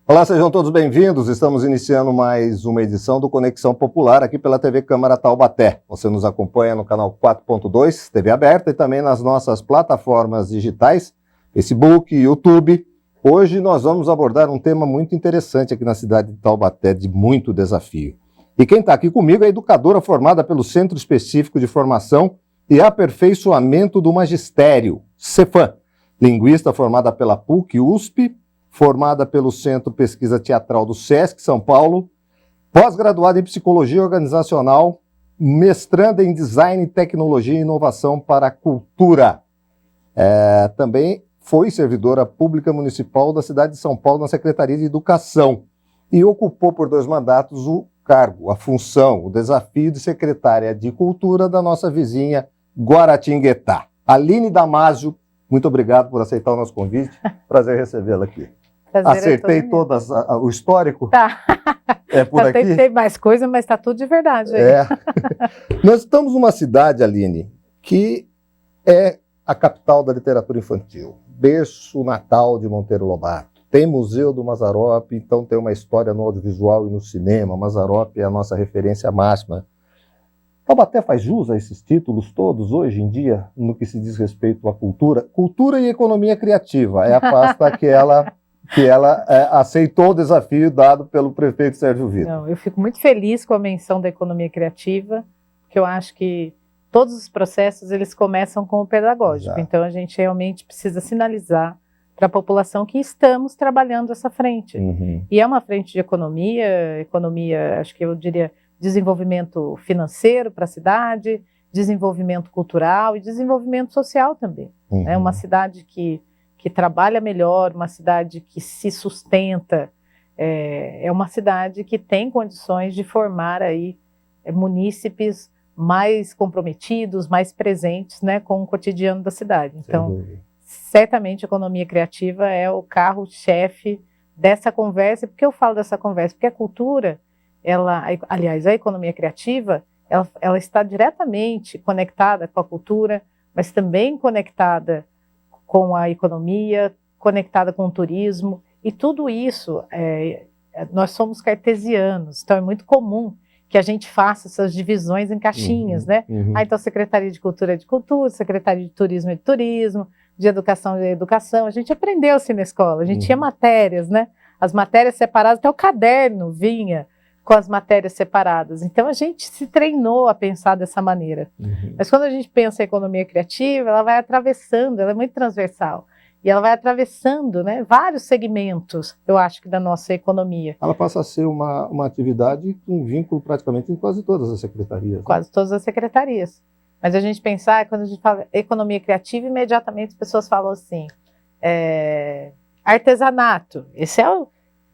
Olá, sejam todos bem-vindos. Estamos iniciando mais uma edição do Conexão Popular aqui pela TV Câmara Taubaté. Você nos acompanha no canal 4.2, TV aberta, e também nas nossas plataformas digitais, Facebook, YouTube. Hoje nós vamos abordar um tema muito interessante aqui na cidade de Taubaté, de muito desafio. E quem está aqui comigo é a educadora formada pelo Centro Específico de Formação e Aperfeiçoamento do Magistério, CEFAM, linguista formada pela PUC-USP, formada pelo Centro Pesquisa Teatral do SESC, São Paulo, pós-graduada em Psicologia Organizacional, mestranda em Design, Tecnologia e Inovação para a Cultura. Também foi servidora pública municipal da cidade de São Paulo na Secretaria de Educação e ocupou por 2 mandatos o cargo, a função, o desafio de secretária de Cultura da nossa vizinha Guaratinguetá. Aline Damasio, muito obrigado por aceitar o nosso convite. Prazer recebê-la aqui. Prazer. Acertei todas o histórico? Tá. É por aqui? Tem mais coisa, mas tá tudo de verdade aí. Nós estamos numa cidade, Aline, que é a capital da literatura infantil. Berço natal de Monteiro Lobato. Tem Museu do Mazzaropi, então tem uma história no audiovisual e no cinema. Mazzaropi é a nossa referência máxima. Taubaté faz jus a esses títulos todos hoje em dia, no que se diz respeito à cultura. Cultura e economia criativa é a pasta que ela aceitou o desafio dado pelo prefeito Sérgio Vitor. Não, eu fico muito feliz com a menção da economia criativa, porque eu acho que todos os processos eles começam com o pedagógico. Exato. Então a gente realmente precisa sinalizar para a população que estamos trabalhando essa frente. Uhum. E é uma frente de economia, acho que eu diria desenvolvimento financeiro para a cidade, desenvolvimento cultural e desenvolvimento social também. Uhum. É uma cidade que trabalha melhor, uma cidade que se sustenta, é uma cidade que tem condições de formar aí munícipes mais comprometidos, mais presentes, né, com o cotidiano da cidade. Então, certamente a economia criativa é o carro-chefe dessa conversa. Por que eu falo dessa conversa? Porque a cultura, a economia criativa, ela está diretamente conectada com a cultura, mas também conectada com a economia, conectada com o turismo, e tudo isso, nós somos cartesianos, então é muito comum que a gente faça essas divisões em caixinhas, né? Uhum. Então, Secretaria de Cultura é de Cultura, Secretaria de Turismo é de Turismo, de Educação é de Educação. A gente aprendeu assim na escola, a gente tinha matérias, né? As matérias separadas, até o caderno vinha com as matérias separadas. Então, a gente se treinou a pensar dessa maneira. Uhum. Mas quando a gente pensa em economia criativa, ela vai atravessando, ela é muito transversal. E ela vai atravessando, né, vários segmentos, eu acho, que da nossa economia. Ela passa a ser uma atividade com vínculo praticamente em quase todas as secretarias. Quase todas as secretarias. Mas a gente pensar, quando a gente fala economia criativa, imediatamente as pessoas falam assim, artesanato, esse é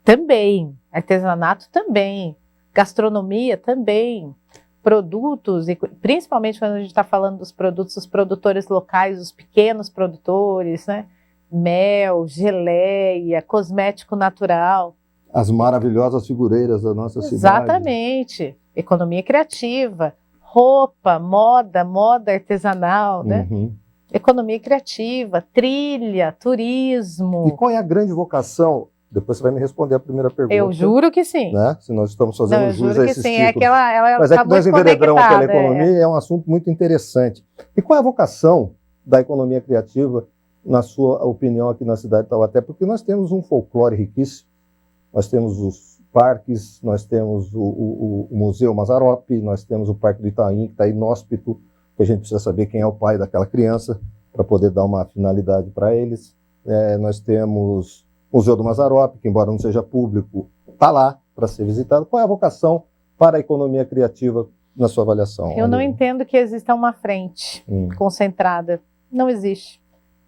também, artesanato também, gastronomia também, produtos, e principalmente quando a gente está falando dos produtos, os produtores locais, os pequenos produtores, né? Mel, geleia, cosmético natural. As maravilhosas figureiras da nossa cidade. Exatamente. Economia criativa, roupa, moda artesanal, né? Uhum. Economia criativa, trilha, turismo. E qual é a grande vocação? Depois você vai me responder a primeira pergunta. Eu juro que sim. Né? Se nós estamos fazendo jus a esses títulos. É que ela Mas é que nós enveredamos pela economia, é um assunto muito interessante. E qual é a vocação da economia criativa, na sua opinião, aqui na cidade de Taubaté? Porque nós temos um folclore riquíssimo, nós temos os parques, nós temos o Museu Mazzaropi, nós temos o Parque do Itaim, que está inóspito, que a gente precisa saber quem é o pai daquela criança, para poder dar uma finalidade para eles. Nós temos o Museu do Mazzaropi, que embora não seja público, está lá para ser visitado. Qual é a vocação para a economia criativa na sua avaliação? Eu não entendo que exista uma frente concentrada. Não existe.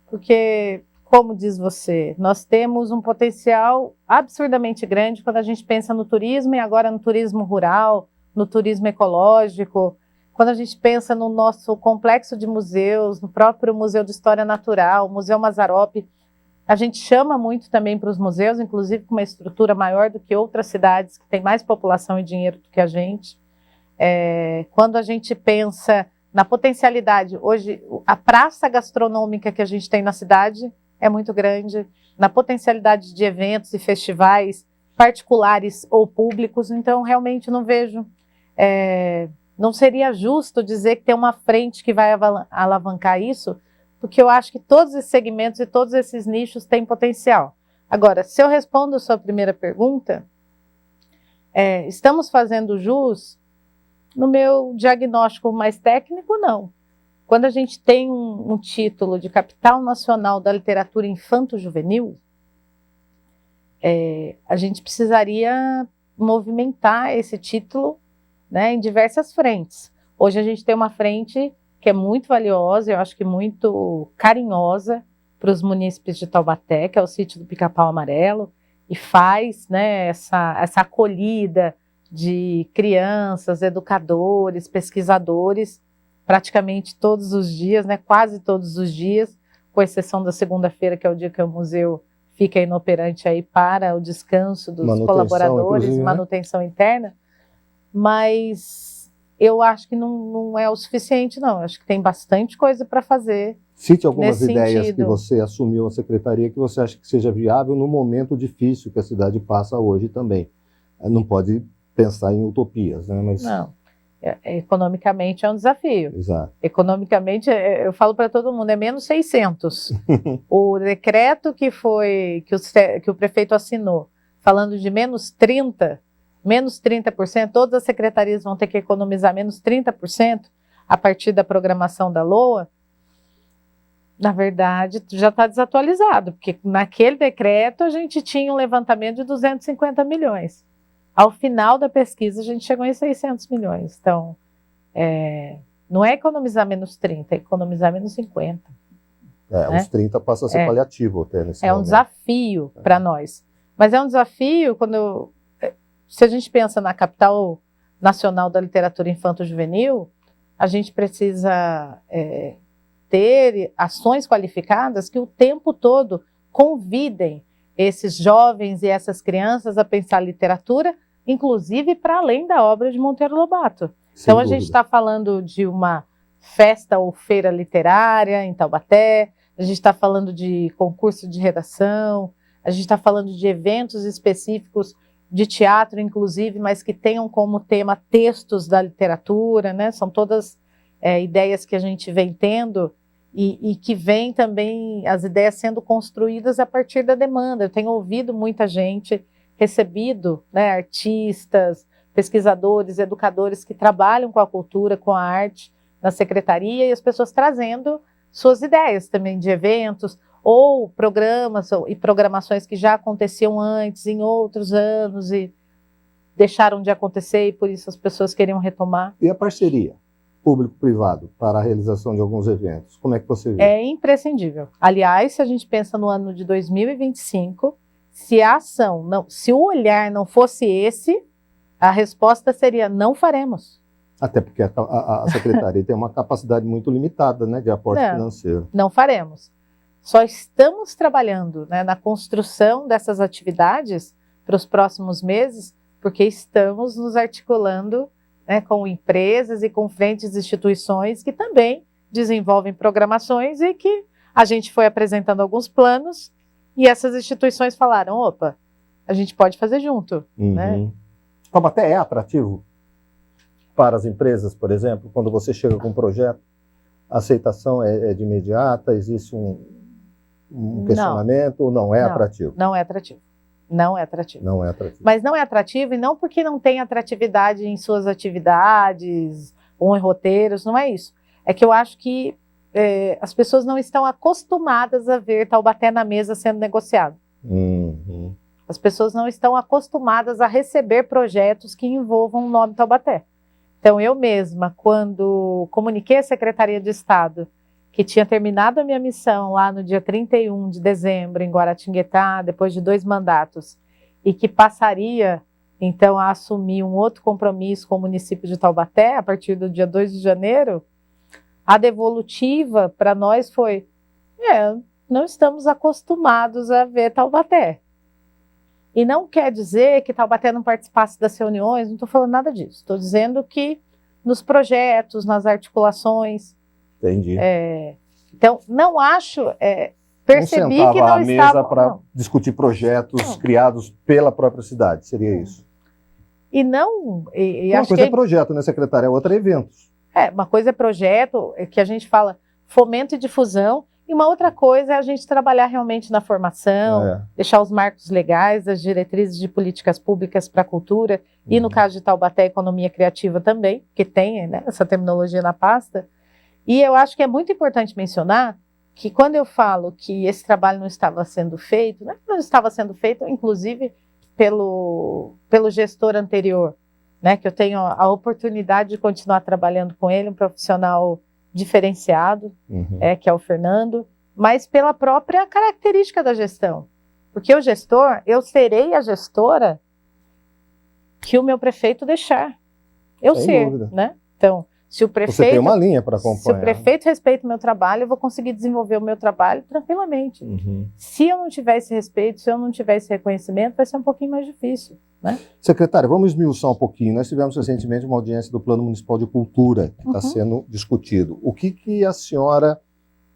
Porque, como diz você, nós temos um potencial absurdamente grande quando a gente pensa no turismo e agora no turismo rural, no turismo ecológico, quando a gente pensa no nosso complexo de museus, no próprio Museu de História Natural, o Museu Mazzaropi. A gente chama muito também para os museus, inclusive com uma estrutura maior do que outras cidades que têm mais população e dinheiro do que a gente. Quando a gente pensa na potencialidade, hoje a praça gastronômica que a gente tem na cidade é muito grande, na potencialidade de eventos e festivais particulares ou públicos, então realmente não vejo, não seria justo dizer que tem uma frente que vai alavancar isso, porque eu acho que todos esses segmentos e todos esses nichos têm potencial. Agora, se eu respondo a sua primeira pergunta, estamos fazendo jus? No meu diagnóstico mais técnico, não. Quando a gente tem um título de capital nacional da literatura infanto-juvenil, a gente precisaria movimentar esse título, né, em diversas frentes. Hoje a gente tem uma frente que é muito valiosa, eu acho que muito carinhosa para os munícipes de Taubaté, que é o sítio do Pica-Pau Amarelo, e faz, né, essa acolhida de crianças, educadores, pesquisadores, praticamente todos os dias, né, quase todos os dias, com exceção da segunda-feira, que é o dia que o museu fica inoperante aí para o descanso dos colaboradores, manutenção interna, mas eu acho que não é o suficiente, não. Eu acho que tem bastante coisa para fazer. Cite algumas ideias que você assumiu a secretaria que você acha que seja viável no momento difícil que a cidade passa hoje também. Não pode pensar em utopias, né? Mas... Não. Economicamente é um desafio. Exato. Economicamente, eu falo para todo mundo, é menos 600. O decreto que o prefeito assinou, falando de menos 30%, todas as secretarias vão ter que economizar menos 30% a partir da programação da LOA, na verdade, já está desatualizado, porque naquele decreto a gente tinha um levantamento de 250 milhões. Ao final da pesquisa, a gente chegou em 600 milhões. Então, não é economizar menos 30, é economizar menos 50. Né? Os 30 passa a ser paliativo até nesse momento. É um desafio para nós. Mas é um desafio se a gente pensa na capital nacional da literatura infanto-juvenil, a gente precisa ter ações qualificadas que o tempo todo convidem esses jovens e essas crianças a pensar literatura, inclusive para além da obra de Monteiro Lobato. Então, a gente está falando de uma festa ou feira literária em Taubaté, a gente está falando de concurso de redação, a gente está falando de eventos específicos de teatro, inclusive, mas que tenham como tema textos da literatura, né? São todas ideias que a gente vem tendo e que vem também as ideias sendo construídas a partir da demanda. Eu tenho ouvido muita gente, recebido, né, artistas, pesquisadores, educadores que trabalham com a cultura, com a arte na secretaria, e as pessoas trazendo suas ideias também de eventos ou programas e programações que já aconteciam antes, em outros anos, e deixaram de acontecer, e por isso as pessoas queriam retomar. E a parceria público-privado para a realização de alguns eventos, como é que você vê? É imprescindível. Aliás, se a gente pensa no ano de 2025, se a ação, se o olhar não fosse esse, a resposta seria: não faremos. Até porque a secretaria tem uma capacidade muito limitada, né, de aporte financeiro. Não faremos. Só estamos trabalhando, né, na construção dessas atividades para os próximos meses, porque estamos nos articulando, né, com empresas e com frentes de instituições que também desenvolvem programações e que a gente foi apresentando alguns planos e essas instituições falaram: opa, a gente pode fazer junto. Né? Taubaté é atrativo para as empresas, por exemplo, quando você chega com um projeto, a aceitação é de imediata, existe um questionamento ou não é atrativo? Não é atrativo. Não é atrativo. Não é atrativo. Mas não é atrativo, e não porque não tem atratividade em suas atividades ou em roteiros, não é isso. É que eu acho que as pessoas não estão acostumadas a ver Taubaté na mesa sendo negociado. As pessoas não estão acostumadas a receber projetos que envolvam o nome Taubaté. Então, eu mesma, quando comuniquei à Secretaria de Estado que tinha terminado a minha missão lá no dia 31 de dezembro, em Guaratinguetá, depois de 2 mandatos, e que passaria, então, a assumir um outro compromisso com o município de Taubaté, a partir do dia 2 de janeiro, a devolutiva para nós foi: não estamos acostumados a ver Taubaté. E não quer dizer que Taubaté não participasse das reuniões, não estou falando nada disso. Estou dizendo que nos projetos, nas articulações... Entendi. Então, não acho... percebi não que sentava não à mesa estava... para discutir projetos criados pela própria cidade, seria isso? E não... E Uma acho coisa que é projeto, né, secretária? A outra é eventos. uma coisa é projeto, que a gente fala fomento e difusão, e uma outra coisa é a gente trabalhar realmente na formação, deixar os marcos legais, as diretrizes de políticas públicas para a cultura, e no caso de Taubaté, economia criativa também, que tem, né, essa terminologia na pasta. E eu acho que é muito importante mencionar que quando eu falo que esse trabalho não estava sendo feito, não estava sendo feito, inclusive, pelo gestor anterior, né, que eu tenho a oportunidade de continuar trabalhando com ele, um profissional diferenciado, que é o Fernando, mas pela própria característica da gestão. Porque o gestor, eu serei a gestora que o meu prefeito deixar eu Sem ser, dúvida. né? Então, se o prefeito... Você tem uma linha para acompanhar. Se o prefeito respeita o meu trabalho, eu vou conseguir desenvolver o meu trabalho tranquilamente. Se eu não tiver esse respeito, se eu não tiver esse reconhecimento, vai ser um pouquinho mais difícil, né? Secretária, vamos esmiuçar um pouquinho. Nós tivemos recentemente uma audiência do Plano Municipal de Cultura, que está sendo discutido. O que a senhora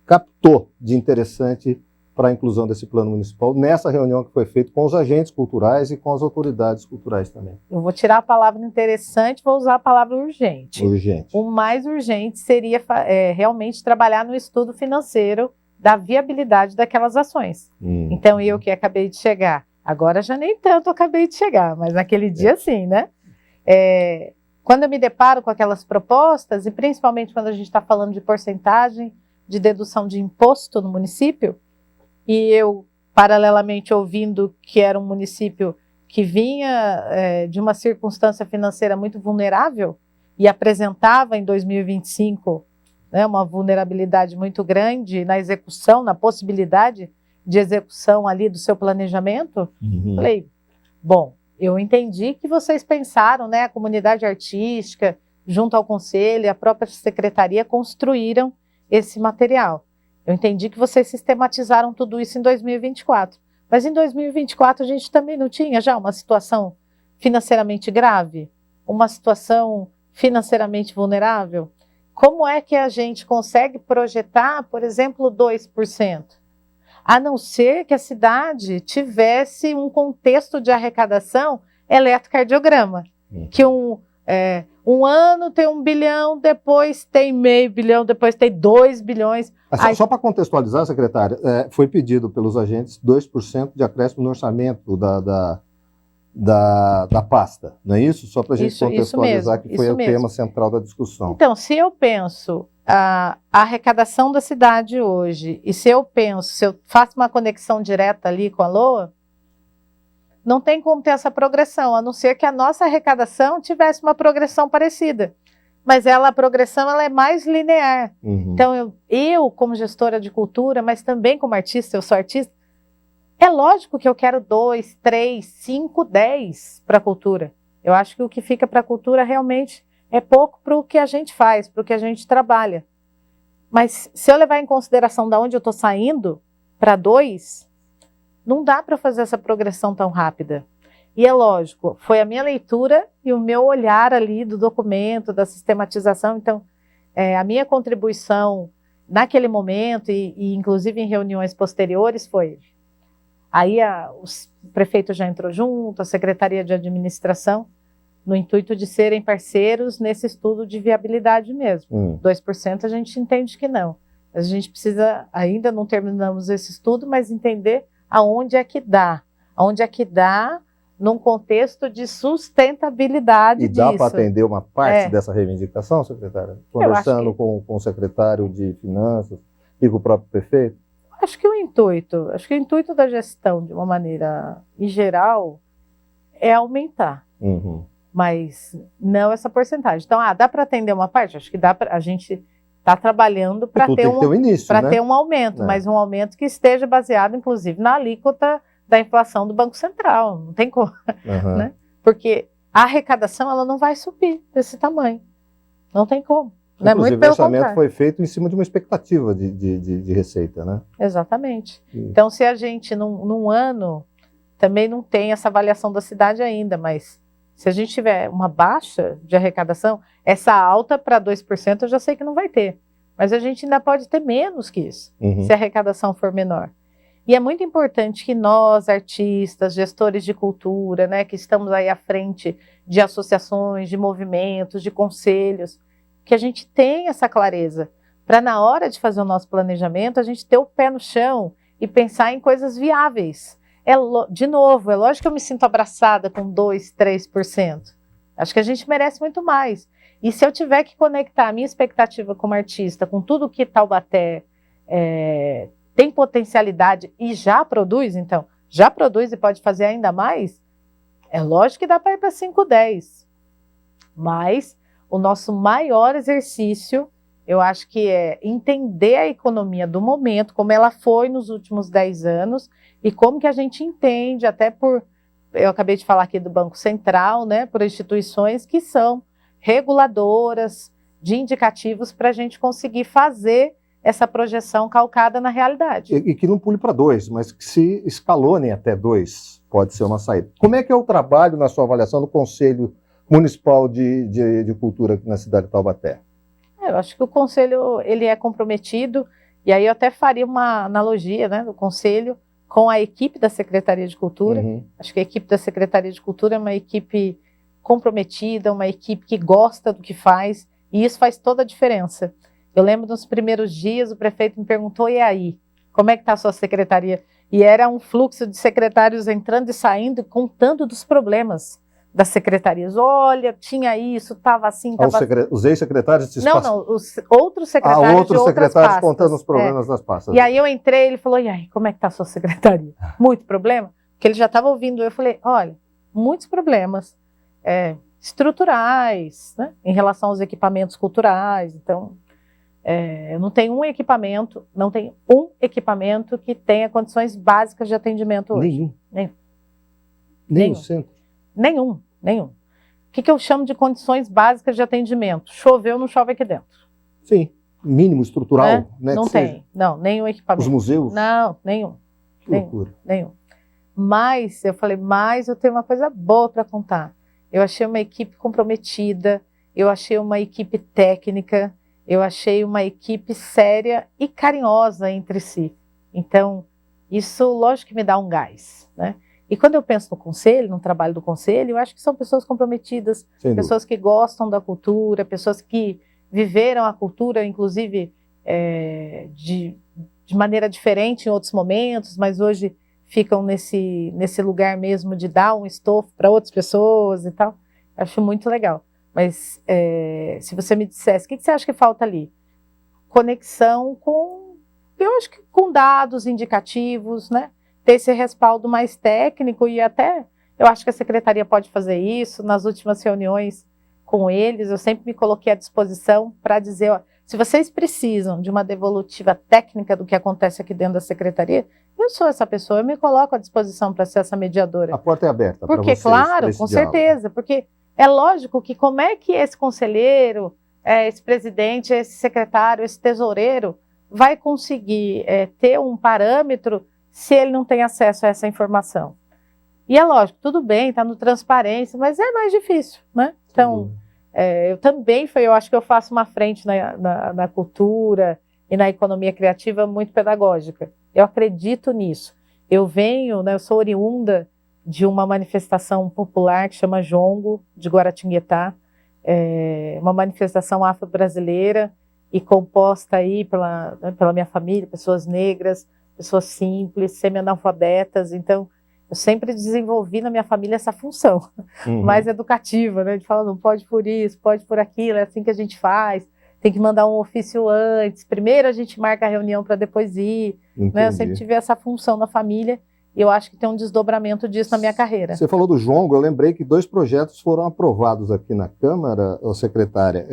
captou de interessante para a inclusão desse Plano Municipal nessa reunião que foi feita com os agentes culturais e com as autoridades culturais também? Eu vou tirar a palavra interessante, vou usar a palavra urgente. Urgente. O mais urgente seria realmente trabalhar no estudo financeiro da viabilidade daquelas ações. Então, eu que acabei de chegar, agora já nem tanto acabei de chegar, mas naquele dia sim, né? Quando eu me deparo com aquelas propostas, e principalmente quando a gente está falando de porcentagem de dedução de imposto no município, e eu, paralelamente, ouvindo que era um município que vinha de uma circunstância financeira muito vulnerável e apresentava em 2025 uma vulnerabilidade muito grande na execução, na possibilidade de execução ali do seu planejamento, falei, bom, eu entendi que vocês pensaram, né, a comunidade artística, junto ao conselho e a própria secretaria construíram esse material. Eu entendi que vocês sistematizaram tudo isso em 2024. Mas em 2024 a gente também não tinha já uma situação financeiramente grave? Uma situação financeiramente vulnerável? Como é que a gente consegue projetar, por exemplo, 2%? A não ser que a cidade tivesse um contexto de arrecadação eletrocardiograma, que um ano tem 1 bilhão, depois tem meio bilhão, depois tem 2 bilhões. Só para contextualizar, secretária, foi pedido pelos agentes 2% de acréscimo no orçamento da pasta, não é isso? Só para a gente contextualizar que foi o tema central da discussão. Então, se eu penso a arrecadação da cidade hoje, e se eu faço uma conexão direta ali com a LOA, não tem como ter essa progressão, a não ser que a nossa arrecadação tivesse uma progressão parecida. Mas a progressão ela é mais linear. Então, eu, como gestora de cultura, mas também como artista, eu sou artista, é lógico que eu quero 2, 3, 5, 10 para a cultura. Eu acho que o que fica para a cultura realmente é pouco para o que a gente faz, para o que a gente trabalha. Mas se eu levar em consideração de onde eu estou saindo para 2, não dá para fazer essa progressão tão rápida. E é lógico, foi a minha leitura e o meu olhar ali do documento, da sistematização. Então, a minha contribuição naquele momento e inclusive em reuniões posteriores foi... Aí o prefeito já entrou junto, a Secretaria de Administração, no intuito de serem parceiros nesse estudo de viabilidade mesmo. 2% a gente entende que não. A gente precisa, ainda não terminamos esse estudo, mas entender aonde é que dá. Aonde é que dá num contexto de sustentabilidade disso. E dá para atender uma parte dessa reivindicação, secretária? Conversando com o secretário de Finanças e com o próprio prefeito? Acho que o intuito da gestão, de uma maneira em geral, é aumentar. Mas não essa porcentagem. Então, dá para atender uma parte? Acho que dá para. A gente está trabalhando para ter um aumento, mas um aumento que esteja baseado, inclusive, na alíquota da inflação do Banco Central. Não tem como, né? Porque a arrecadação ela não vai subir desse tamanho. Não tem como. Inclusive, o orçamento foi feito em cima de uma expectativa de receita, né? Exatamente. Então, se a gente, num ano, também não tem essa avaliação da cidade ainda, mas se a gente tiver uma baixa de arrecadação, essa alta para 2% eu já sei que não vai ter. Mas a gente ainda pode ter menos que isso, se a arrecadação for menor. E é muito importante que nós, artistas, gestores de cultura, né, que estamos aí à frente de associações, de movimentos, de conselhos, que a gente tenha essa clareza, para na hora de fazer o nosso planejamento, a gente ter o pé no chão e pensar em coisas viáveis. De novo, é lógico que eu me sinto abraçada com 2%, 3%. Acho que a gente merece muito mais. E se eu tiver que conectar a minha expectativa como artista com tudo que Taubaté tem potencialidade e já produz, então, já produz e pode fazer ainda mais, é lógico que dá para ir para 5, 10. Mas o nosso maior exercício, eu acho que é entender a economia do momento, como ela foi nos últimos 10 anos, e como que a gente entende, até eu acabei de falar aqui do Banco Central, né, por instituições que são reguladoras de indicativos para a gente conseguir fazer essa projeção calcada na realidade. E que não pule para 2, mas que se escalone até 2, pode ser uma saída. Como é que é o trabalho, na sua avaliação, do Conselho Municipal de Cultura aqui na cidade de Taubaté? Eu acho que o Conselho ele é comprometido, e aí eu até faria uma analogia, né, do Conselho com a equipe da Secretaria de Cultura. Uhum. Acho que a equipe da Secretaria de Cultura é uma equipe comprometida, uma equipe que gosta do que faz, e isso faz toda a diferença. Eu lembro nos primeiros dias, o prefeito me perguntou, e aí, como é que está a sua secretaria? E era um fluxo de secretários entrando e saindo, contando dos problemas das secretarias. Olha, tinha isso, estava assim, estava assim. Os ex-secretários... Não, os outros secretários outros secretários contando os problemas das pastas. E aí eu entrei, ele falou, e aí, como é que está a sua secretaria? Muito problema? Porque ele já estava ouvindo, eu falei, olha, muitos problemas estruturais, né, em relação aos equipamentos culturais. Então, eu não tenho um equipamento que tenha condições básicas de atendimento hoje. Nem o centro? Nenhum. O que eu chamo de condições básicas de atendimento? Choveu, não chove aqui dentro. Sim, mínimo estrutural. Né, não tem, não, nenhum equipamento. Os museus? Não, nenhum. Que loucura. Nenhum. Mas, eu falei, eu tenho uma coisa boa para contar. Eu achei uma equipe comprometida, eu achei uma equipe técnica, eu achei uma equipe séria e carinhosa entre si. Então, isso, lógico que me dá um gás, né? E quando eu penso no conselho, no trabalho do conselho, eu acho que são pessoas comprometidas, pessoas que gostam da cultura, pessoas que viveram a cultura, inclusive, de maneira diferente em outros momentos, mas hoje ficam nesse lugar mesmo de dar um estofo para outras pessoas e tal. Acho muito legal. Mas se você me dissesse, o que você acha que falta ali? Conexão eu acho que com dados indicativos, né? Ter esse respaldo mais técnico e até, eu acho que a secretaria pode fazer isso. Nas últimas reuniões com eles, eu sempre me coloquei à disposição para dizer, ó, se vocês precisam de uma devolutiva técnica do que acontece aqui dentro da secretaria, eu sou essa pessoa, eu me coloco à disposição para ser essa mediadora. A porta é aberta para vocês. Porque, claro, com certeza, porque é lógico que como é que esse conselheiro, esse presidente, esse secretário, esse tesoureiro vai conseguir ter um parâmetro se ele não tem acesso a essa informação? E é lógico, tudo bem, está no transparência, mas é mais difícil, né? Então, eu também, eu acho que eu faço uma frente na cultura e na economia criativa muito pedagógica. Eu acredito nisso. Eu venho, né, eu sou oriunda de uma manifestação popular que chama Jongo, de Guaratinguetá, uma manifestação afro-brasileira e composta aí pela minha família, pessoas negras, pessoas simples, semi-analfabetas. Então, eu sempre desenvolvi na minha família essa função mais educativa, né? De falar, não pode por isso, pode por aquilo, é assim que a gente faz, tem que mandar um ofício antes, primeiro a gente marca a reunião para depois ir. Né? Eu sempre tive essa função na família e eu acho que tem um desdobramento disso na minha carreira. Você falou do Jongo, eu lembrei que 2 projetos foram aprovados aqui na Câmara, secretária,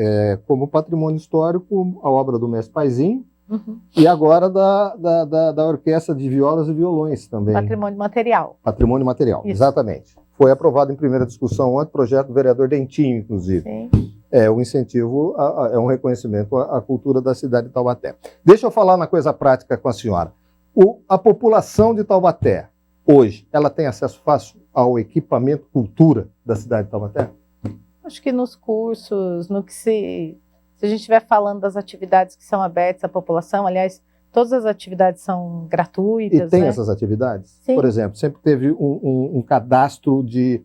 como patrimônio histórico, a obra do Mestre Paizinho, e agora da Orquestra de Violas e Violões também. Patrimônio material. Patrimônio material, isso. Exatamente. Foi aprovado em primeira discussão ontem, projeto do vereador Dentinho, inclusive. Sim. É um incentivo, é um reconhecimento à cultura da cidade de Taubaté. Deixa eu falar uma coisa prática com a senhora. A população de Taubaté, hoje, ela tem acesso fácil ao equipamento cultura da cidade de Taubaté? Acho que nos cursos, se a gente estiver falando das atividades que são abertas à população, aliás, todas as atividades são gratuitas. E tem né? essas atividades? Sim. Por exemplo, sempre teve um cadastro de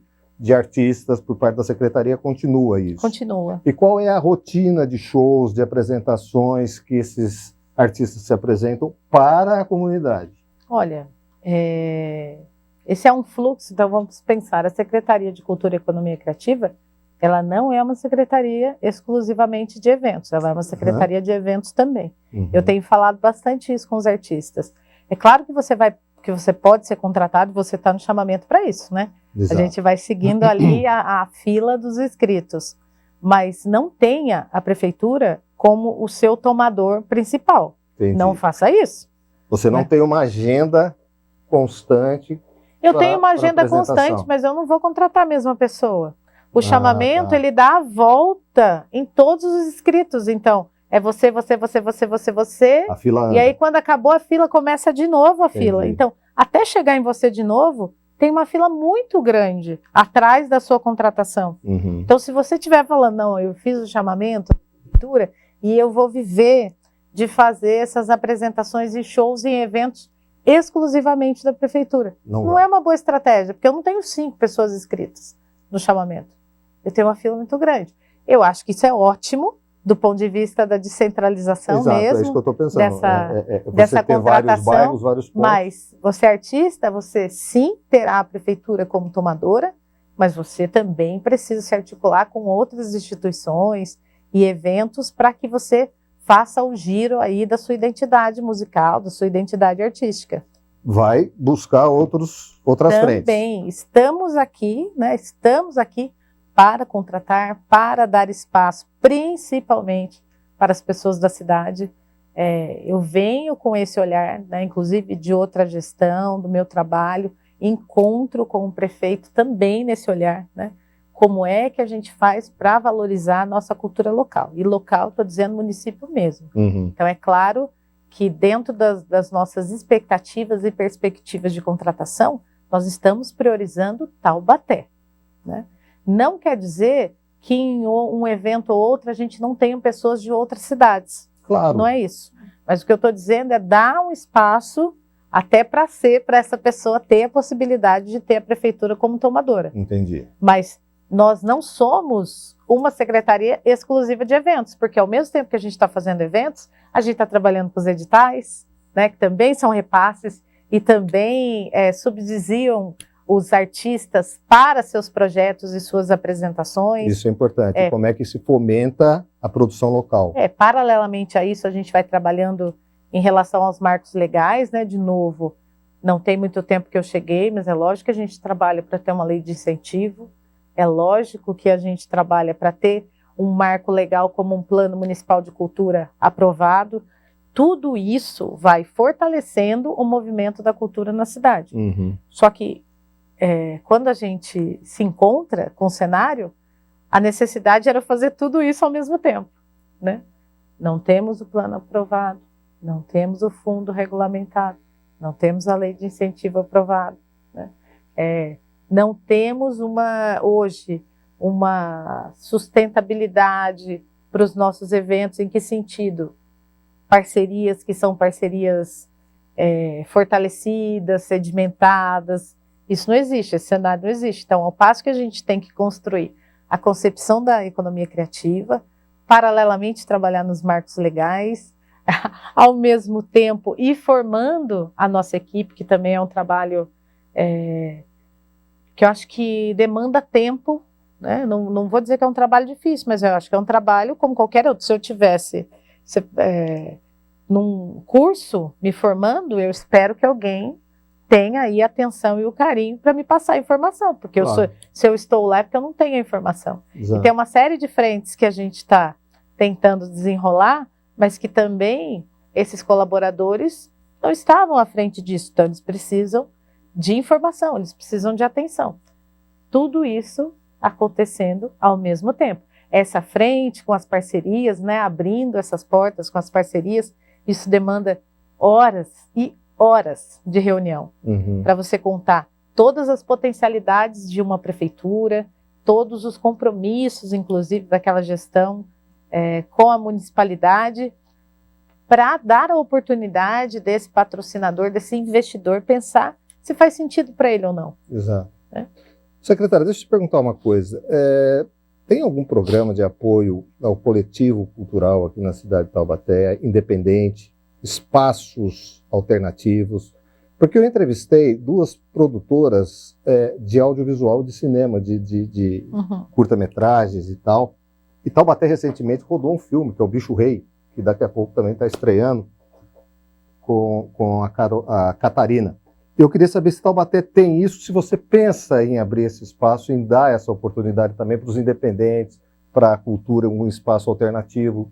artistas por parte da secretaria, continua isso? Continua. E qual é a rotina de shows, de apresentações que esses artistas se apresentam para a comunidade? Olha, esse é um fluxo, então vamos pensar, a Secretaria de Cultura e Economia Criativa, ela não é uma secretaria exclusivamente de eventos, ela é uma secretaria de eventos também. Eu tenho falado bastante isso com os artistas. É claro que você pode ser contratado, você está no chamamento para isso, né? Exato. A gente vai seguindo ali a fila dos inscritos, mas não tenha a prefeitura como o seu tomador principal. Entendi. Não faça isso. Você não tem uma agenda constante. Eu tenho uma agenda constante, mas eu não vou contratar a mesma pessoa. O chamamento, ele dá a volta em todos os inscritos. Então, é você. A fila anda. E aí, quando acabou a fila, começa de novo a fila. Então, até chegar em você de novo, tem uma fila muito grande atrás da sua contratação. Então, se você estiver falando, não, eu fiz o chamamento, e eu vou viver de fazer essas apresentações e shows em eventos exclusivamente da prefeitura. Não é uma boa estratégia, porque eu não tenho 5 pessoas inscritas no chamamento. Eu tenho uma fila muito grande. Eu acho que isso é ótimo, do ponto de vista da descentralização. Exato, mesmo. É isso que eu estou pensando. Dessa você ter vários bairros, vários pontos. Mas você é artista, você sim terá a prefeitura como tomadora, mas você também precisa se articular com outras instituições e eventos para que você faça o giro aí da sua identidade musical, da sua identidade artística. Vai buscar outras frentes. Também estamos aqui, né? Estamos aqui para contratar, para dar espaço, principalmente para as pessoas da cidade. Eu venho com esse olhar, né, inclusive de outra gestão, do meu trabalho, encontro com o prefeito também nesse olhar, né? Como é que a gente faz para valorizar a nossa cultura local? E local, estou dizendo município mesmo. Então, é claro que dentro das nossas expectativas e perspectivas de contratação, nós estamos priorizando Taubaté, né? Não quer dizer que em um evento ou outro a gente não tenha pessoas de outras cidades. Claro. Não é isso. Mas o que eu estou dizendo é dar um espaço até para essa pessoa ter a possibilidade de ter a prefeitura como tomadora. Entendi. Mas nós não somos uma secretaria exclusiva de eventos, porque ao mesmo tempo que a gente está fazendo eventos, a gente está trabalhando com os editais, né, que também são repasses e também subsidiam os artistas para seus projetos e suas apresentações. Isso é importante. Como é que se fomenta a produção local? Paralelamente a isso, a gente vai trabalhando em relação aos marcos legais, né? De novo, não tem muito tempo que eu cheguei, mas é lógico que a gente trabalha para ter uma lei de incentivo, é lógico que a gente trabalha para ter um marco legal como um plano municipal de cultura aprovado. Tudo isso vai fortalecendo o movimento da cultura na cidade. Só que quando a gente se encontra com o cenário, a necessidade era fazer tudo isso ao mesmo tempo, né? Não temos o plano aprovado, não temos o fundo regulamentado, não temos a lei de incentivo aprovada, né? Não temos hoje uma sustentabilidade para os nossos eventos. Em que sentido? Parcerias que são parcerias fortalecidas, sedimentadas. Isso não existe, esse cenário não existe. Então, ao passo que a gente tem que construir a concepção da economia criativa, paralelamente trabalhar nos marcos legais, ao mesmo tempo ir formando a nossa equipe, que também é um trabalho que eu acho que demanda tempo, né? Não vou dizer que é um trabalho difícil, mas eu acho que é um trabalho como qualquer outro. Se eu tivesse num curso me formando, eu espero que alguém tenha aí a atenção e o carinho para me passar a informação, porque claro, se eu estou lá é porque eu não tenho a informação. Exato. E tem uma série de frentes que a gente está tentando desenrolar, mas que também esses colaboradores não estavam à frente disso, então eles precisam de informação, eles precisam de atenção. Tudo isso acontecendo ao mesmo tempo. Essa frente com as parcerias, né, abrindo essas portas com as parcerias, isso demanda horas e horas de reunião para você contar todas as potencialidades de uma prefeitura, todos os compromissos, inclusive, daquela gestão com a municipalidade, para dar a oportunidade desse patrocinador, desse investidor, pensar se faz sentido para ele ou não. Exato. Né? Secretária, deixa eu te perguntar uma coisa. Tem algum programa de apoio ao coletivo cultural aqui na cidade de Taubaté, independente, espaços alternativos? Porque eu entrevistei duas produtoras de audiovisual, de cinema, de curta-metragens e tal. E Taubaté recentemente rodou um filme, que é o Bicho Rei, que daqui a pouco também está estreando com a Catarina. Eu queria saber se Taubaté tem isso, se você pensa em abrir esse espaço, em dar essa oportunidade também para os independentes, para a cultura, um espaço alternativo.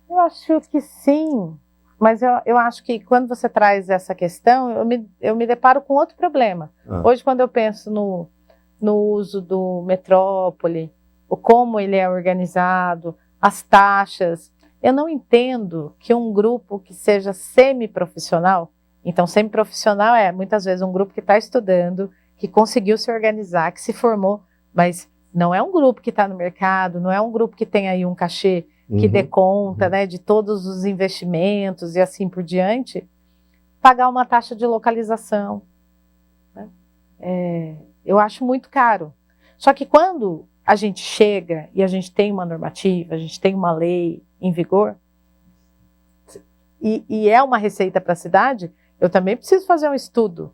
Eu acho que sim, mas eu acho que quando você traz essa questão, eu me deparo com outro problema. Hoje, quando eu penso no uso do Metrópole, o como ele é organizado, as taxas, eu não entendo que um grupo que seja semiprofissional. Então, semiprofissional é, muitas vezes, um grupo que está estudando, que conseguiu se organizar, que se formou, mas não é um grupo que está no mercado, não é um grupo que tem aí um cachê que dê conta, né, de todos os investimentos e assim por diante, pagar uma taxa de localização. Né? Eu acho muito caro. Só que quando a gente chega e a gente tem uma normativa, a gente tem uma lei em vigor, e é uma receita para a cidade, eu também preciso fazer um estudo.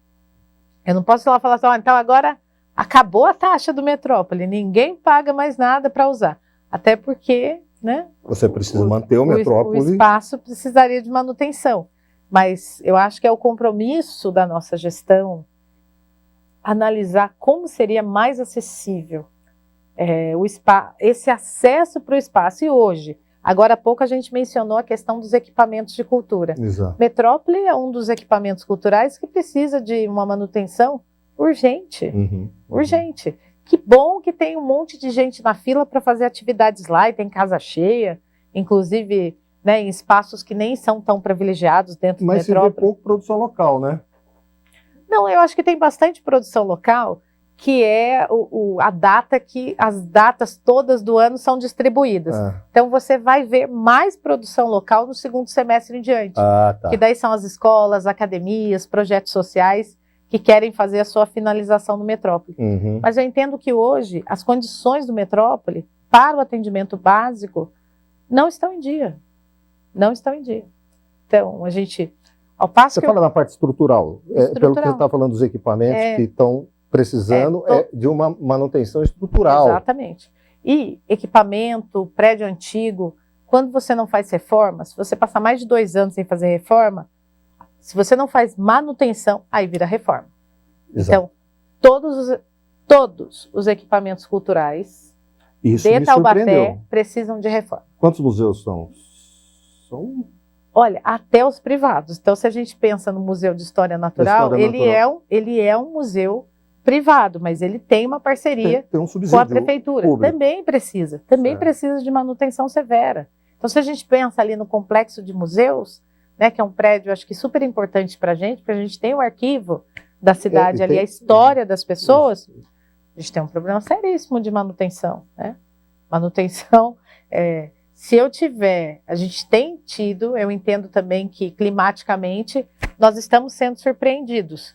Eu não posso ir lá e falar assim, então agora acabou a taxa do Metrópole, ninguém paga mais nada para usar. Até porque, né, você precisa manter o Metrópole. O espaço precisaria de manutenção. Mas eu acho que é o compromisso da nossa gestão analisar como seria mais acessível esse acesso para o espaço. E hoje, agora há pouco a gente mencionou a questão dos equipamentos de cultura. Exato. Metrópole é um dos equipamentos culturais que precisa de uma manutenção urgente. Urgente. Que bom que tem um monte de gente na fila para fazer atividades lá e tem casa cheia, inclusive, né, em espaços que nem são tão privilegiados dentro do Metrópole. Mas se vê pouco produção local, né? Não, eu acho que tem bastante produção local, que é as datas todas do ano são distribuídas. Então você vai ver mais produção local no segundo semestre em diante. Tá. Que daí são as escolas, academias, projetos sociais que querem fazer a sua finalização no Metrópole. Mas eu entendo que hoje as condições do Metrópole para o atendimento básico não estão em dia. Não estão em dia. Então, a gente... Ao passo você que fala na parte estrutural. Pelo que você está falando dos equipamentos que estão precisando de uma manutenção estrutural. Exatamente. E equipamento, prédio antigo, quando você não faz reforma, se você passar mais de 2 anos sem fazer reforma, se você não faz manutenção, aí vira reforma. Exato. Então, todos os equipamentos culturais de Taubaté precisam de reforma. Quantos museus são? Olha, até os privados. Então, se a gente pensa no Museu de História Natural, ele é um museu privado, mas ele tem uma parceria tem um com a prefeitura. Público. Também precisa de manutenção severa. Então, se a gente pensa ali no complexo de museus, né, que é um prédio, acho que super importante para a gente, porque a gente tem o arquivo da cidade ali, a história das pessoas, a gente tem um problema seríssimo de manutenção. Né? Manutenção, a gente tem tido, eu entendo também que climaticamente nós estamos sendo surpreendidos.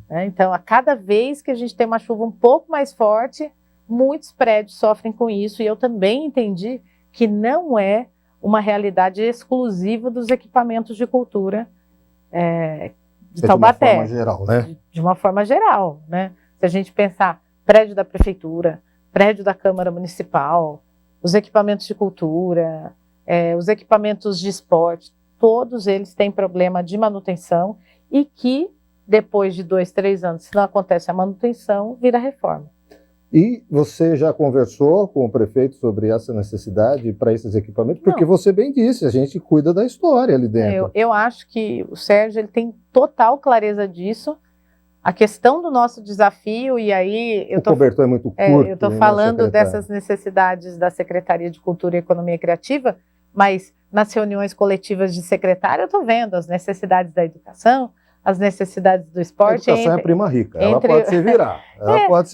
Né? Então, a cada vez que a gente tem uma chuva um pouco mais forte, muitos prédios sofrem com isso, e eu também entendi que não é uma realidade exclusiva dos equipamentos de cultura de Taubaté. De uma forma geral, né? De uma forma geral, né? Se a gente pensar prédio da prefeitura, prédio da Câmara Municipal, os equipamentos de cultura, os equipamentos de esporte, todos eles têm problema de manutenção e que, depois de 2, 3 anos, se não acontece a manutenção, vira reforma. E você já conversou com o prefeito sobre essa necessidade para esses equipamentos? Porque você bem disse, a gente cuida da história ali dentro. Eu acho que o Sérgio ele tem total clareza disso. A questão do nosso desafio, e aí... O cobertor é muito curto. Eu estou falando dessas necessidades da Secretaria de Cultura e Economia Criativa, mas nas reuniões coletivas de secretário eu estou vendo as necessidades da educação, as necessidades do esporte. A educação é prima rica, ela pode se virar.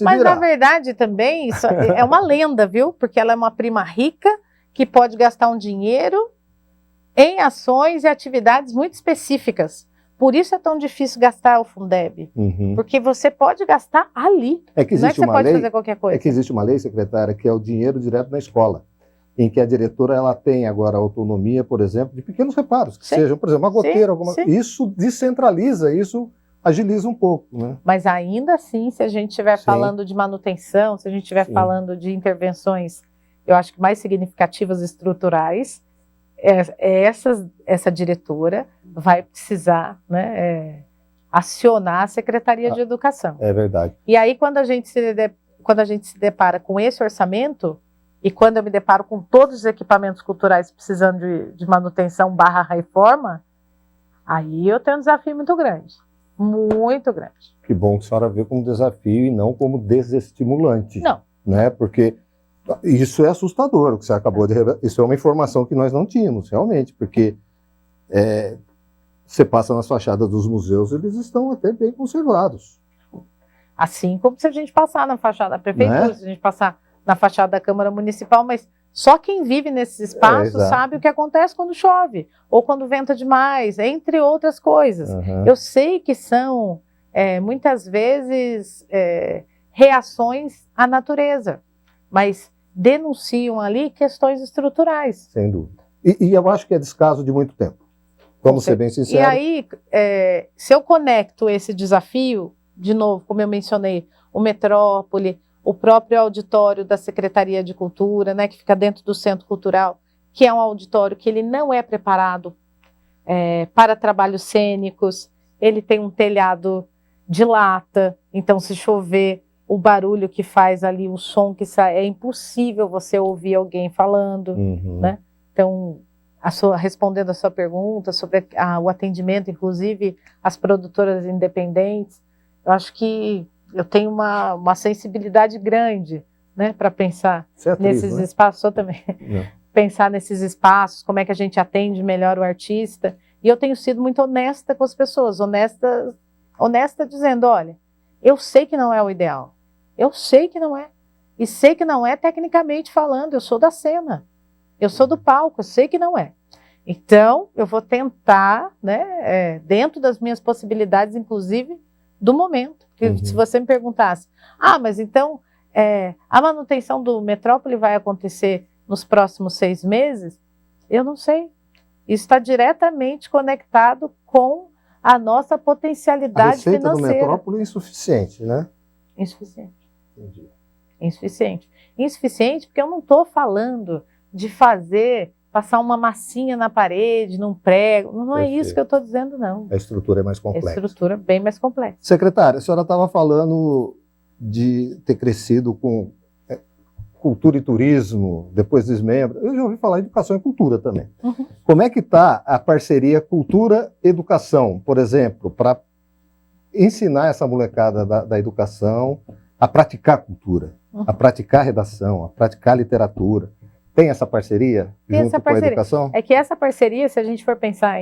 Mas na verdade também isso é uma lenda, viu? Porque ela é uma prima rica que pode gastar um dinheiro em ações e atividades muito específicas. Por isso é tão difícil gastar o Fundeb, porque você pode gastar ali. É que não é que existe você uma pode lei, fazer qualquer coisa. é que existe uma lei, secretária, que é o dinheiro direto na escola, em que a diretora ela tem agora autonomia, por exemplo, de pequenos reparos, que Sim. sejam, por exemplo, uma goteira, Sim. Isso descentraliza, isso agiliza um pouco, né? Mas ainda assim, se a gente estiver Sim. falando de manutenção, se a gente estiver Sim. falando de intervenções, eu acho que mais significativas e estruturais, essa diretora vai precisar, né, acionar a Secretaria de Educação. É verdade. E aí, quando a gente se depara com esse orçamento, e quando eu me deparo com todos os equipamentos culturais precisando de manutenção / reforma, aí eu tenho um desafio muito grande. Muito grande. Que bom que a senhora vê como desafio e não como desestimulante. Não. Né? Porque isso é assustador, o que você acabou de revelar. Isso é uma informação que nós não tínhamos, realmente, porque você passa nas fachadas dos museus, eles estão até bem conservados. Assim como se a gente passar na fachada da prefeitura, Né? se a gente passar na fachada da Câmara Municipal, mas só quem vive nesses espaços sabe o que acontece quando chove, ou quando venta demais, entre outras coisas. Eu sei que são, muitas vezes, reações à natureza, mas denunciam ali questões estruturais. Sem dúvida. E eu acho que é descaso de muito tempo. Vamos ser bem sinceros. E aí, se eu conecto esse desafio, de novo, como eu mencionei, o Metrópole, o próprio auditório da Secretaria de Cultura, né, que fica dentro do Centro Cultural, que é um auditório que ele não é preparado para trabalhos cênicos, ele tem um telhado de lata, então se chover, o barulho que faz ali, o som que sai, é impossível você ouvir alguém falando, né? Então, respondendo a sua pergunta sobre o atendimento, inclusive as produtoras independentes, eu acho que eu tenho uma sensibilidade grande, né, para pensar nesses espaços. Eu também. Pensar nesses espaços, como é que a gente atende melhor o artista. E eu tenho sido muito honesta com as pessoas, honesta dizendo, olha, eu sei que não é o ideal. Eu sei que não é. E sei que não é tecnicamente falando, eu sou da cena. Eu sou do palco, eu sei que não é. Então, eu vou tentar, né, dentro das minhas possibilidades, inclusive, do momento. Porque se você me perguntasse, mas então a manutenção do Metrópole vai acontecer nos próximos 6 meses? Eu não sei. Isso está diretamente conectado com a nossa potencialidade financeira. A receita do Metrópole é insuficiente, né? Insuficiente. Entendi. Insuficiente. Insuficiente porque eu não estou falando de passar uma massinha na parede, num prego. Não é isso que eu estou dizendo, não. A estrutura é mais complexa. A estrutura é bem mais complexa. Secretária, a senhora estava falando de ter crescido com cultura e turismo, depois desmembra. Eu já ouvi falar em educação e cultura também. Como é que está a parceria cultura-educação, por exemplo, para ensinar essa molecada da educação a praticar cultura, a praticar redação, a praticar literatura? Tem essa parceria junto com a educação? É que essa parceria, se a gente for pensar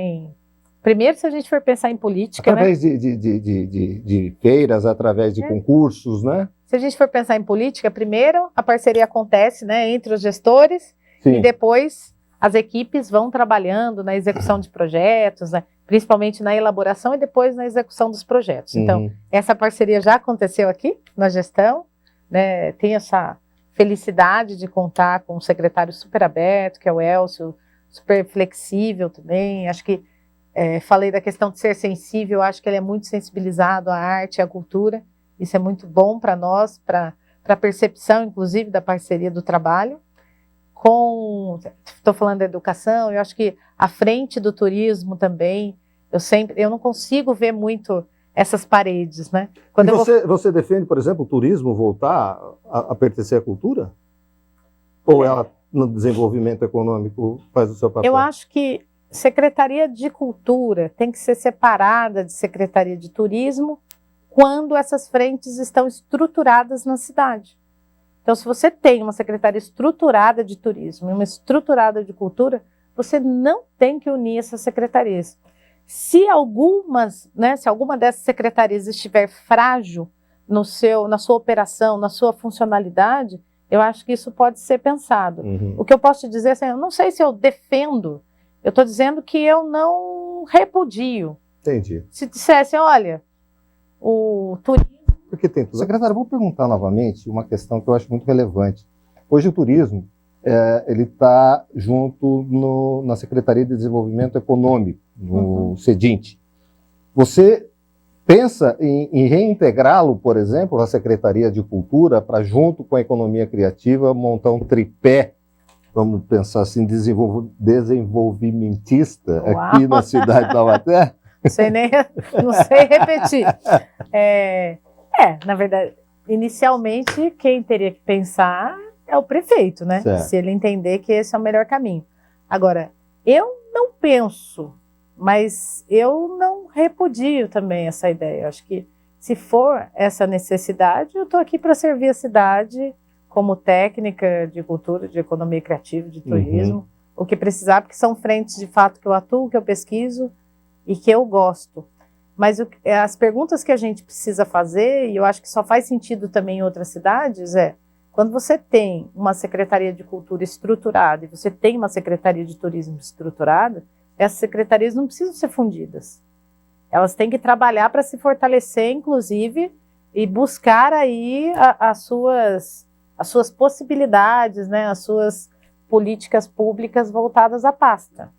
primeiro, se a gente for pensar em política... Através de feiras, através de concursos, né? Se a gente for pensar em política, primeiro a parceria acontece, né, entre os gestores. Sim. E depois as equipes vão trabalhando na execução de projetos, né, principalmente na elaboração e depois na execução dos projetos. Então, essa parceria já aconteceu aqui na gestão, né, tem essa felicidade de contar com um secretário super aberto, que é o Elcio, super flexível também. Acho que falei da questão de ser sensível, acho que ele é muito sensibilizado à arte e à cultura. Isso é muito bom para nós, para a percepção, inclusive, da parceria do trabalho. Estou falando da educação, eu acho que à frente do turismo também, eu não consigo ver muito essas paredes, né? Você defende, por exemplo, o turismo voltar a pertencer à cultura? Ou ela, no desenvolvimento econômico, faz o seu papel? Eu acho que Secretaria de Cultura tem que ser separada de Secretaria de Turismo quando essas frentes estão estruturadas na cidade. Então, se você tem uma secretaria estruturada de turismo e uma estruturada de cultura, você não tem que unir essas secretarias. Se alguma dessas secretarias estiver frágil na sua operação, na sua funcionalidade, eu acho que isso pode ser pensado. O que eu posso te dizer é assim, eu não sei se eu defendo Eu estou dizendo que eu não repudio. Entendi. Se dissesse, olha, o turismo... Porque tem tudo. Secretário, vou perguntar novamente uma questão que eu acho muito relevante. Hoje o turismo, ele está junto na Secretaria de Desenvolvimento Econômico, no CEDINT. Você pensa em reintegrá-lo, por exemplo, à Secretaria de Cultura, para, junto com a economia criativa, montar um tripé, vamos pensar assim, desenvolvimentista aqui na cidade de Taubaté? Não sei repetir. Na verdade, inicialmente, quem teria que pensar é o prefeito, né? Certo. Se ele entender que esse é o melhor caminho. Agora, eu não penso, mas eu não repudio também essa ideia. Eu acho que, se for essa necessidade, eu estou aqui para servir a cidade como técnica de cultura, de economia criativa, de turismo, o que precisar, porque são frentes de fato que eu atuo, que eu pesquiso e que eu gosto. Mas as perguntas que a gente precisa fazer, e eu acho que só faz sentido também em outras cidades, quando você tem uma Secretaria de Cultura estruturada e você tem uma Secretaria de Turismo estruturada, essas secretarias não precisam ser fundidas. Elas têm que trabalhar para se fortalecer, inclusive, e buscar aí as suas possibilidades, né, as suas políticas públicas voltadas à pasta.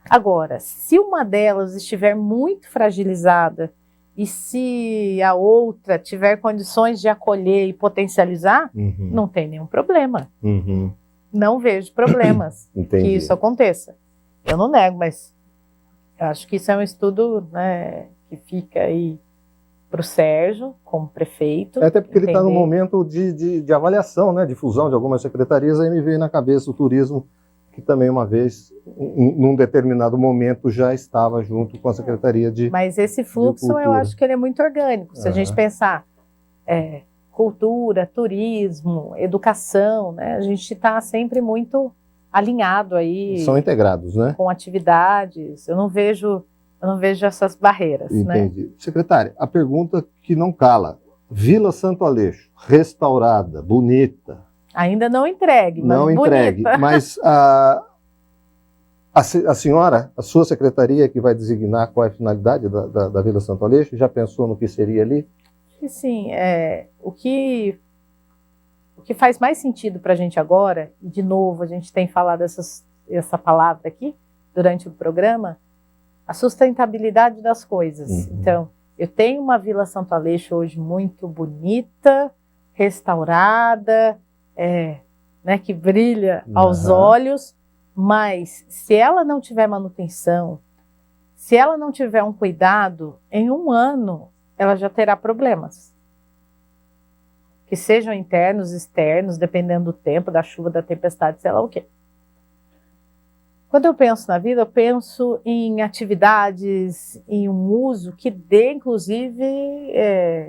Agora, se uma delas estiver muito fragilizada e se a outra tiver condições de acolher e potencializar, não tem nenhum problema. Não vejo problemas que isso aconteça. Eu não nego, mas eu acho que isso é um estudo, né, que fica aí para o Sérgio, como prefeito. Até porque ele está no momento de avaliação, né, de fusão de algumas secretarias, aí me veio na cabeça o turismo, que também uma vez, num determinado momento, já estava junto com a Secretaria de Mas esse fluxo, eu acho que ele é muito orgânico. Se a gente pensar cultura, turismo, educação, né, a gente está sempre muito alinhado aí. São integrados, né? Com atividades. Eu não vejo essas barreiras. Entendi. Né? Secretária, a pergunta que não cala. Vila Santo Aleixo, restaurada, bonita. Ainda não entregue, mas não bonita. Entregue, mas a senhora, a sua secretaria que vai designar qual é a finalidade da Vila Santo Aleixo, já pensou no que seria ali? Sim, o que faz mais sentido para a gente agora, e de novo a gente tem falado essa palavra aqui durante o programa, a sustentabilidade das coisas. Então, eu tenho uma Vila Santo Aleixo hoje muito bonita, restaurada, né, que brilha aos olhos, mas se ela não tiver manutenção, se ela não tiver um cuidado, em um ano ela já terá problemas. Que sejam internos, externos, dependendo do tempo, da chuva, da tempestade, sei lá o quê. Quando eu penso na vida, eu penso em atividades, em um uso que dê, inclusive,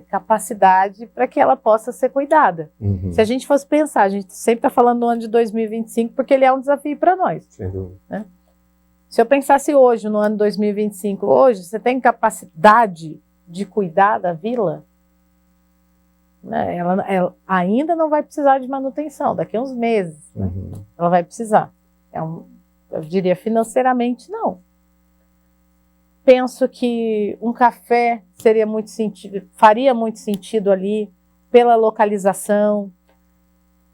capacidade para que ela possa ser cuidada. Se a gente fosse pensar, a gente sempre está falando no ano de 2025, porque ele é um desafio para nós. Sem dúvida. Né? Se eu pensasse hoje, no ano 2025, hoje, você tem capacidade de cuidar da vila? Né? Ela ainda não vai precisar de manutenção, daqui a uns meses. Né? Ela vai precisar. Eu diria financeiramente, não. Penso que um café faria muito sentido ali, pela localização,